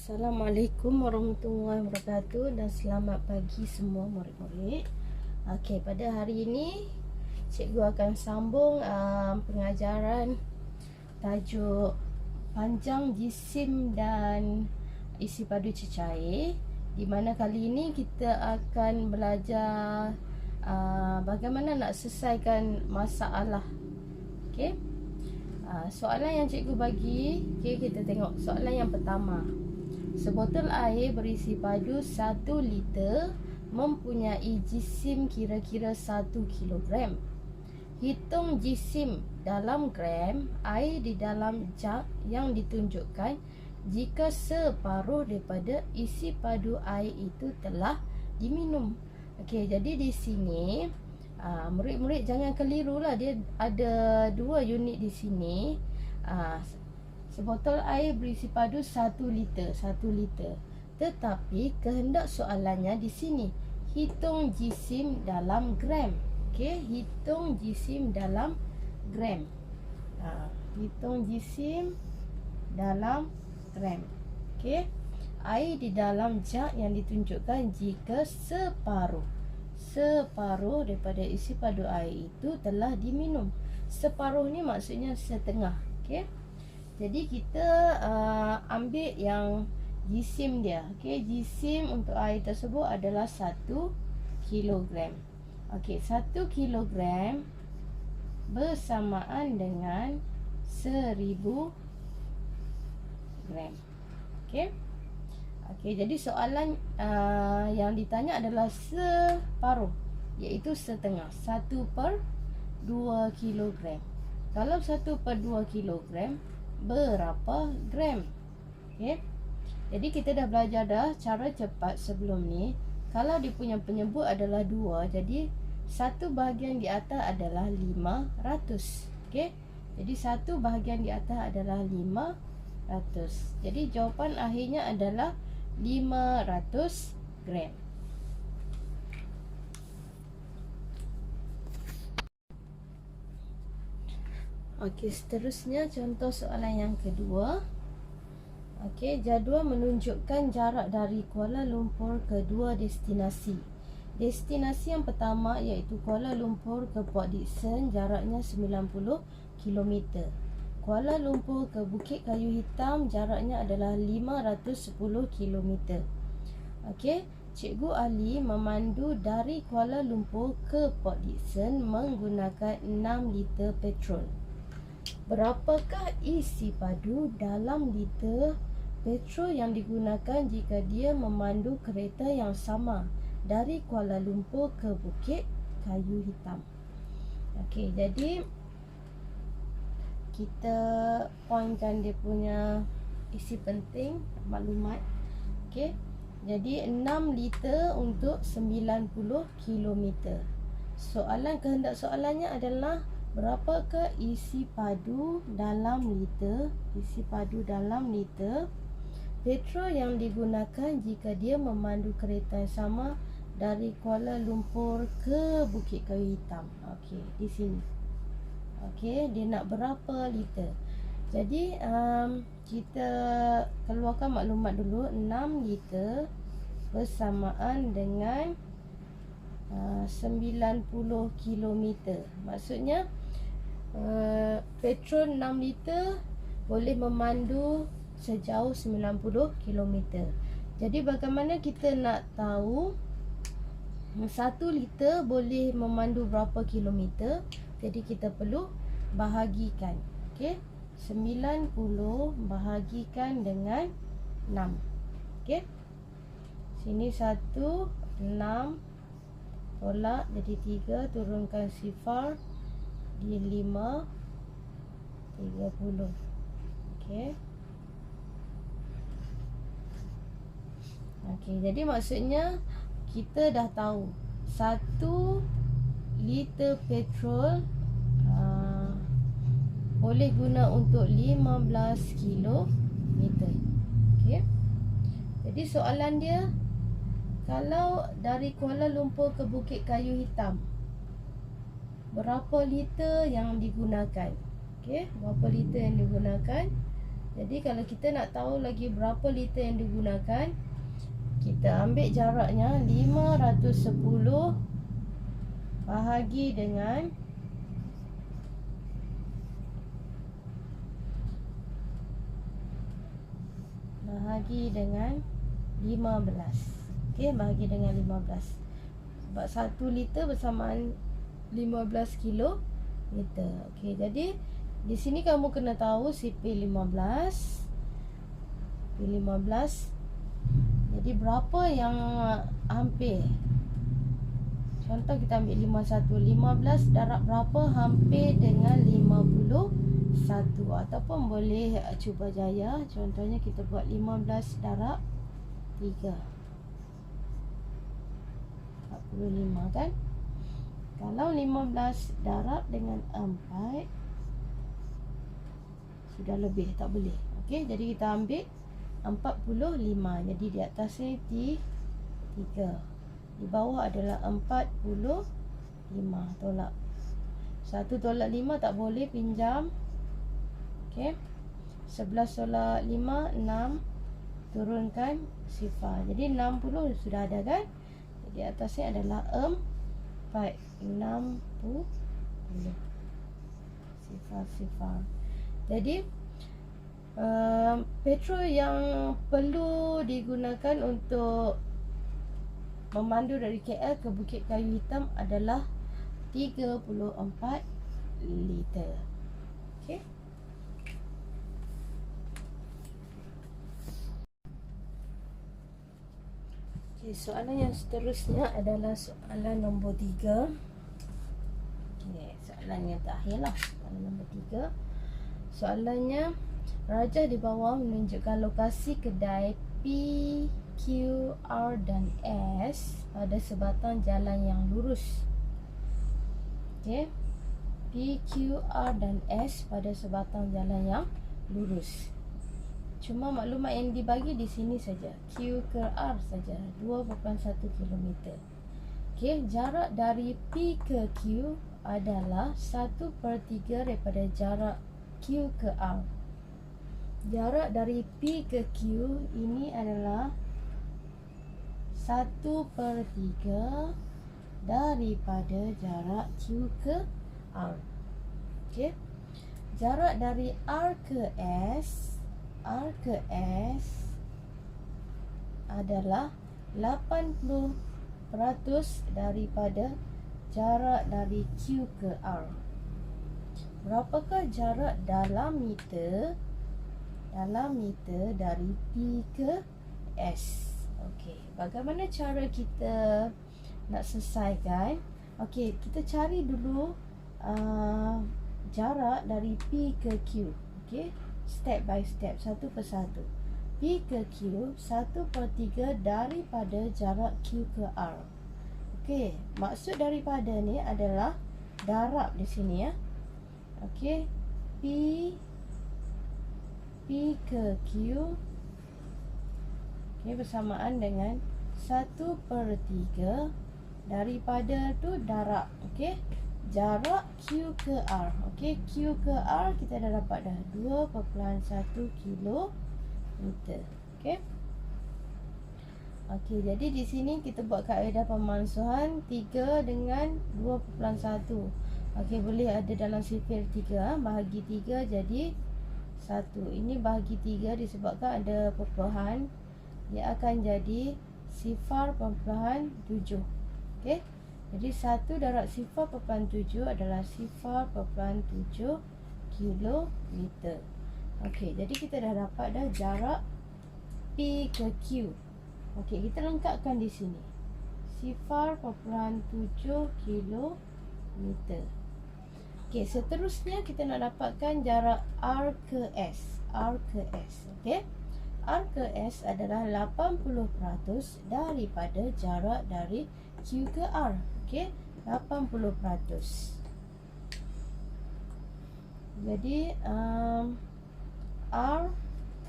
Assalamualaikum warahmatullahi wabarakatuh dan selamat pagi semua murid-murid. Okey, pada hari ini cikgu akan sambung pengajaran tajuk panjang jisim dan isi padu cecair, di mana kali ini kita akan belajar bagaimana nak selesaikan masalah. Okey. Soalan yang cikgu bagi, kita tengok soalan yang pertama. Sebotol air berisi padu 1 liter mempunyai jisim kira-kira 1 kilogram. Hitung jisim dalam gram air di dalam jug yang ditunjukkan jika separuh daripada isi padu air itu telah diminum. Okey, jadi di sini murid-murid jangan keliru lah, dia ada 2 unit di sini. Sebotol air berisi padu 1 liter. Tetapi kehendak soalannya di sini hitung jisim dalam gram. Okey, hitung jisim dalam gram. Hitung jisim dalam gram. Okey. Air di dalam jug yang ditunjukkan jika separuh daripada isi padu air itu telah diminum. Separuh ni maksudnya setengah. Okey. Jadi kita ambil yang jisim dia. Okey, jisim untuk air tersebut adalah 1 kilogram. Okey, 1 kilogram bersamaan dengan 1000 gram. Okey. Okey, jadi soalan yang ditanya adalah separuh, iaitu setengah. 1/2 kilogram. Kalau 1/2 kilogram, berapa gram? Okey. Jadi kita dah belajar dah cara cepat sebelum ni. Kalau dia punya penyebut adalah 2, jadi 1 bahagian di atas adalah 500. Okey. Jadi 1 bahagian di atas adalah 500. Jadi jawapan akhirnya adalah 500 gram. Okey, seterusnya contoh soalan yang kedua. Okey, jadual menunjukkan jarak dari Kuala Lumpur ke 2 destinasi. Destinasi yang pertama iaitu Kuala Lumpur ke Port Dickson, jaraknya 90 km. Kuala Lumpur ke Bukit Kayu Hitam, jaraknya adalah 510 km. Okey, Cikgu Ali memandu dari Kuala Lumpur ke Port Dickson menggunakan 6 liter petrol. Berapakah isi padu dalam liter petrol yang digunakan jika dia memandu kereta yang sama dari Kuala Lumpur ke Bukit Kayu Hitam? Okey, jadi kita poinkan dia punya isi penting maklumat. Okey. Jadi 6 liter untuk 90 km. Kehendak soalannya adalah berapakah isi padu dalam liter petrol yang digunakan jika dia memandu kereta yang sama dari Kuala Lumpur ke Bukit Kayu Hitam. Okey, di sini. Okey, dia nak berapa liter. Jadi kita keluarkan maklumat dulu. 6 liter bersamaan dengan 90 km. Maksudnya petrol 6 liter boleh memandu sejauh 90 km. Jadi bagaimana kita nak tahu 1 liter boleh memandu berapa kilometer? Jadi kita perlu bahagikan. Okey, 90 bahagikan dengan 6. Okey, sini 1, 6 tolak jadi 3, turunkan sifar di 5, 30. Okey. Okey, jadi maksudnya kita dah tahu 1 liter petrol boleh guna untuk 15 kilometer. Okey. Jadi soalan dia, kalau dari Kuala Lumpur ke Bukit Kayu Hitam, berapa liter yang digunakan? Okey, berapa liter yang digunakan? Jadi kalau kita nak tahu lagi berapa liter yang digunakan, kita ambil jaraknya 510 bahagi dengan 15. Okey, bahagi dengan 15. Sebab 1 liter bersamaan 15 kilometer. Okey, jadi di sini kamu kena tahu CP15. P15. Jadi berapa yang hampir? Contoh kita ambil 51. 15 darab berapa hampir dengan 51? Ataupun boleh cuba jaya. Contohnya kita buat 15 darab 3. 45 kan? Kalau 15 darab dengan 4 sudah lebih, tak boleh. Okey, jadi kita ambil 45. Jadi di atasnya 3. Di bawah adalah 45. Tolak 1 tolak 5 tak boleh, pinjam. Okey, 11 tolak 5 6. Turunkan sifar. Jadi 60 sudah ada kan? Jadi atasnya adalah 60. Sifar. Jadi petrol yang perlu digunakan untuk memandu dari KL ke Bukit Kayu Hitam adalah 34 liter. Okey. Okay, soalan yang seterusnya adalah soalan nombor 3. Okay, soalan yang terakhir lah. Soalan nombor 3. Soalannya, rajah di bawah menunjukkan lokasi kedai P, Q, R dan S pada sebatang jalan yang lurus. Okay, P, Q, R dan S pada sebatang jalan yang lurus. Cuma maklumat yang dibagi di sini saja, Q ke R saja, 2.1 km. Okey, jarak dari P ke Q adalah 1/3 daripada jarak Q ke R. Jarak dari P ke Q ini adalah 1/3 daripada jarak Q ke R. Okey. Jarak dari R ke S adalah 80% daripada jarak dari Q ke R. Berapakah jarak dalam meter dari P ke S? Okey, bagaimana cara kita nak selesaikan? Okey, kita cari dulu jarak dari P ke Q. Okey, step by step, satu persatu. P ke Q 1/3 daripada jarak Q ke R. Okey, maksud daripada ni adalah darab di sini ya. Okey, P ke Q, okey, bersamaan dengan 1/3 daripada tu darab. Okey, jarak Q ke R. Okey, Q ke R kita dah dapat dah 2.1 kilometer. Okey. Okey, jadi di sini kita buat kaedah pemansuhan 3 dengan 2.1. Okey, boleh ada dalam sifir 3, bahagi 3 jadi 1. Ini bahagi 3 disebabkan ada perpuluhan, dia akan jadi 0.7. Okey. Jadi 1 darab 0.7 adalah 0.7 kilometer. Okey, jadi kita dah dapat dah jarak P ke Q. Okey, kita lengkapkan di sini. 0.7 kilometer. Okey, seterusnya kita nak dapatkan jarak R ke S. Okey. R ke S adalah 80% daripada jarak dari Q ke R. Okey, 80%. Jadi R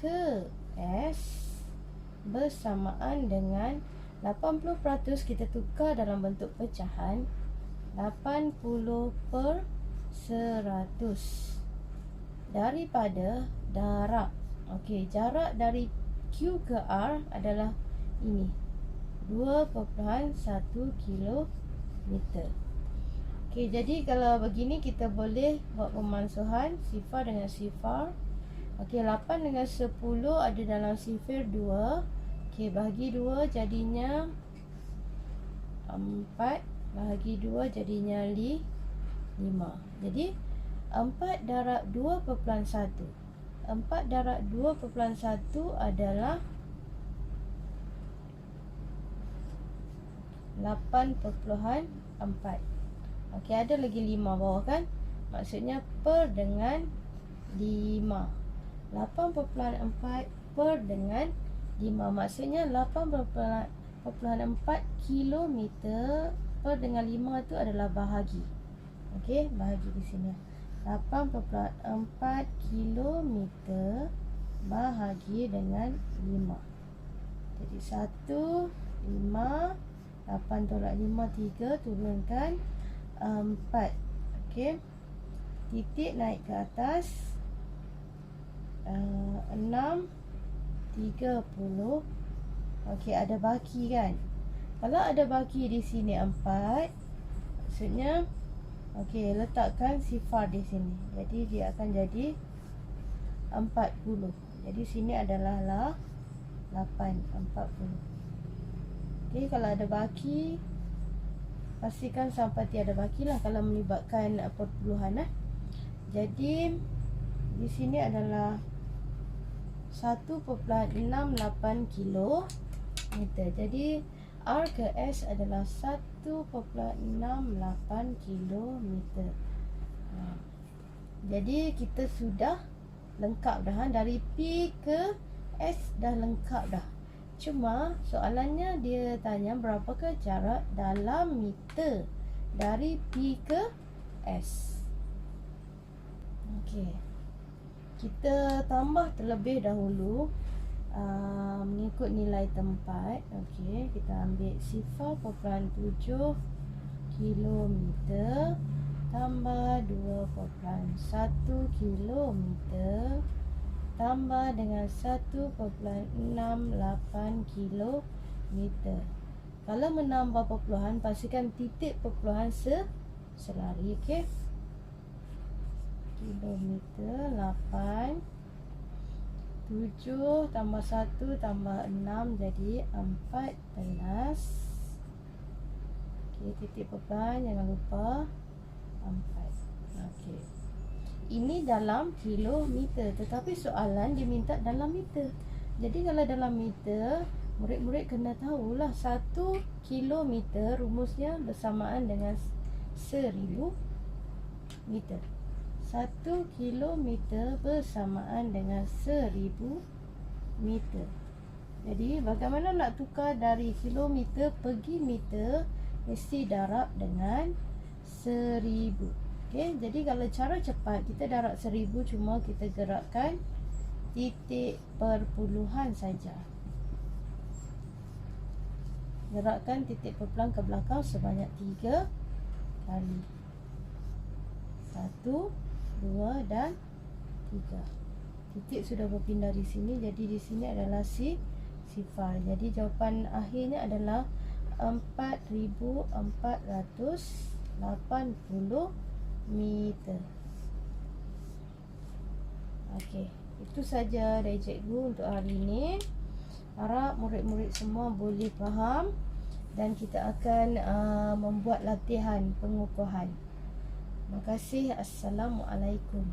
ke S bersamaan dengan 80% kita tukar dalam bentuk pecahan, 80/100 daripada darab Okey, jarak dari Q ke R adalah ini, 2.1 kilometer. Okey, jadi kalau begini kita boleh buat pemansuhan sifar dengan sifar. Okey, 8 dengan 10 ada dalam sifir 2. Okey, bahagi 2 jadinya 4, bahagi 2 jadinya 5. Jadi 4 darab 2.1. 4 darab 2.1 adalah 8.4. Okey, ada lagi 5 bawah kan? Maksudnya per dengan 5. 8.4 per dengan 5. Maksudnya 8.4 kilometer per dengan 5 tu adalah bahagi. Okey, bahagi di sini. 8.4 kilometer bahagi dengan 5. Jadi 1, 5, 8 tolak 5, 3, turunkan 4. Okey, titik naik ke atas, 6, 30. Okey, ada baki kan? Kalau ada baki di sini 4, maksudnya okey, letakkan sifar di sini. Jadi dia akan jadi 40. Jadi sini adalah 8, 40. Okey, kalau ada baki, pastikan sampai tiada baki lah kalau melibatkan perpuluhan. Jadi di sini adalah 1.68 kilometer. Jadi R ke S adalah 1.68 kilometer. Jadi kita sudah lengkap dah. Dari P ke S dah lengkap dah. Cuma soalannya dia tanya berapakah jarak dalam meter dari P ke S. Okey, kita tambah terlebih dahulu mengikut nilai tempat. Okey, kita ambil 0.7 kilometer tambah 2.1 kilometer tambah dengan 1.68 kilometer. Kalau menambah perpuluhan, pastikan titik perpuluhan selari. Okey, kilometer 8, 7 tambah 1 tambah 6 jadi 14. Okey, titik perpuluhan jangan lupa 4. Okey, ini dalam kilometer, tetapi soalan dia minta dalam meter. Jadi kalau dalam meter, murid-murid kena tahulah 1 kilometer rumusnya bersamaan dengan 1000 meter. 1 kilometer bersamaan dengan 1000 meter. Jadi bagaimana nak tukar dari kilometer pergi meter? Mesti darab dengan 1000. Okey, jadi kalau cara cepat kita darab 1000, cuma kita gerakkan titik perpuluhan saja. Gerakkan titik perpuluhan ke belakang sebanyak 3 kali. 1, 2 dan 3. Titik sudah berpindah di sini, jadi di sini adalah sifar. Jadi jawapan akhirnya adalah 4480 meter. Okey, itu saja dari cikgu untuk hari ini. Harap murid-murid semua boleh faham dan kita akan membuat latihan pengukuhan. Terima kasih. Assalamualaikum.